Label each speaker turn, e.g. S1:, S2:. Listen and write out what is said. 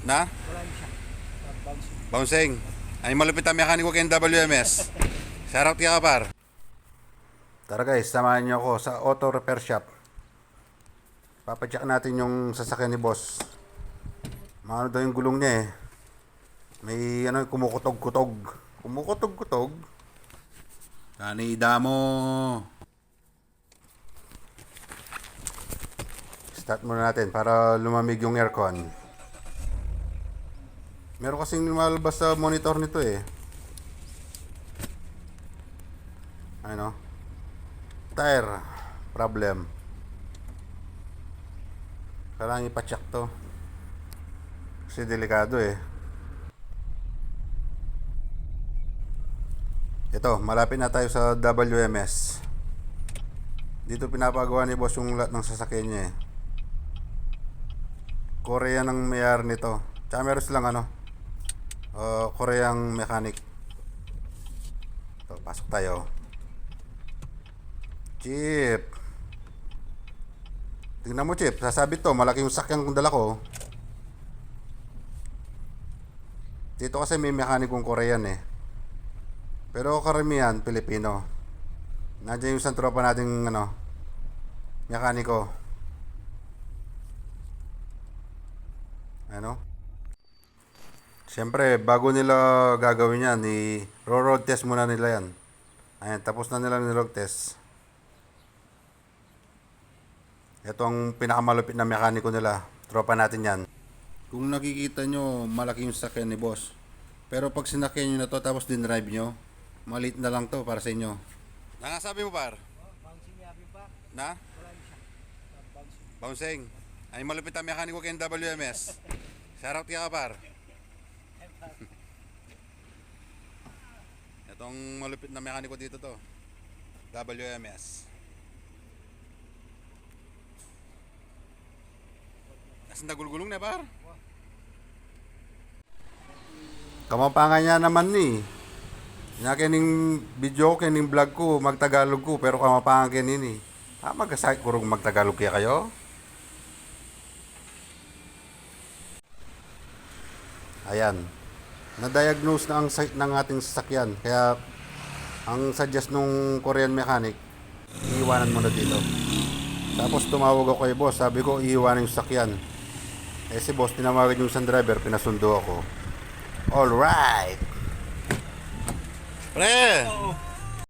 S1: Na? Bouncing. Ay malupit ang mekaniko kay WMS. Shoutout ka par. Tara guys, samahan niyo ako sa auto repair shop. Papacheck natin yung sasakyan ni boss. Maano daw yung gulong niya eh. May ano, kumukutog-kutog. Kumukutog-kutog. Kanida mo. Start muna natin para lumamig yung aircon. Meron kasing lumalabas sa monitor nito eh. Ano? Tire problem. Kailangan ipacheck to. Kasi delikado eh. Ito, malapit na tayo sa WMS. Dito pinapagawa ni boss yung lahat ng sasakyan niya eh. Korea ng mayar nito. Tsaka meron silang ano, Koreang mechanic. Ito, pasok tayo. Chip. Tingnan mo Chip, sasabit to, malaki yung sakyan kung dala ko. Dito kasi may mekanikong Korean eh. Pero karamihan Pilipino. Nandiyan yung isang tropa nating ano, mekaniko. Ano? Siyempre, bago nila gagawin yan, i-road test muna nila yan. Ayan, tapos na nila ni-road test. Ito ang pinakamalupit na mekaniko nila. Tropa natin yan. Kung nakikita nyo, malaki yung sakyan ni boss. Pero pag sinakyan nyo na to, tapos din-drive nyo, maliit na lang to para sa inyo. Nangasabi mo par? Na? Bouncing. Ay malupit ang mekaniko kay WMS. Shoutout ka par. Itong malupit na mekaniko dito to. WMS. Kasi nagulgulong na par. Kamapangan niya naman ni. Nya kining video ko, kining vlog ko, magtagalog ko, pero kamapangan kinin ni. Magkasakit ko rin magtagalog kaya kayo. Ayan. Na-diagnose na ang site ng ating sasakyan. Kaya, ang suggest nung Korean mechanic, iiwanan mo na dito. Tapos tumawag ako kay boss, sabi ko iiwanan yung sasakyan. Eh si boss, tinawagan yung isang driver, pinasundo ako. Alright! Pre!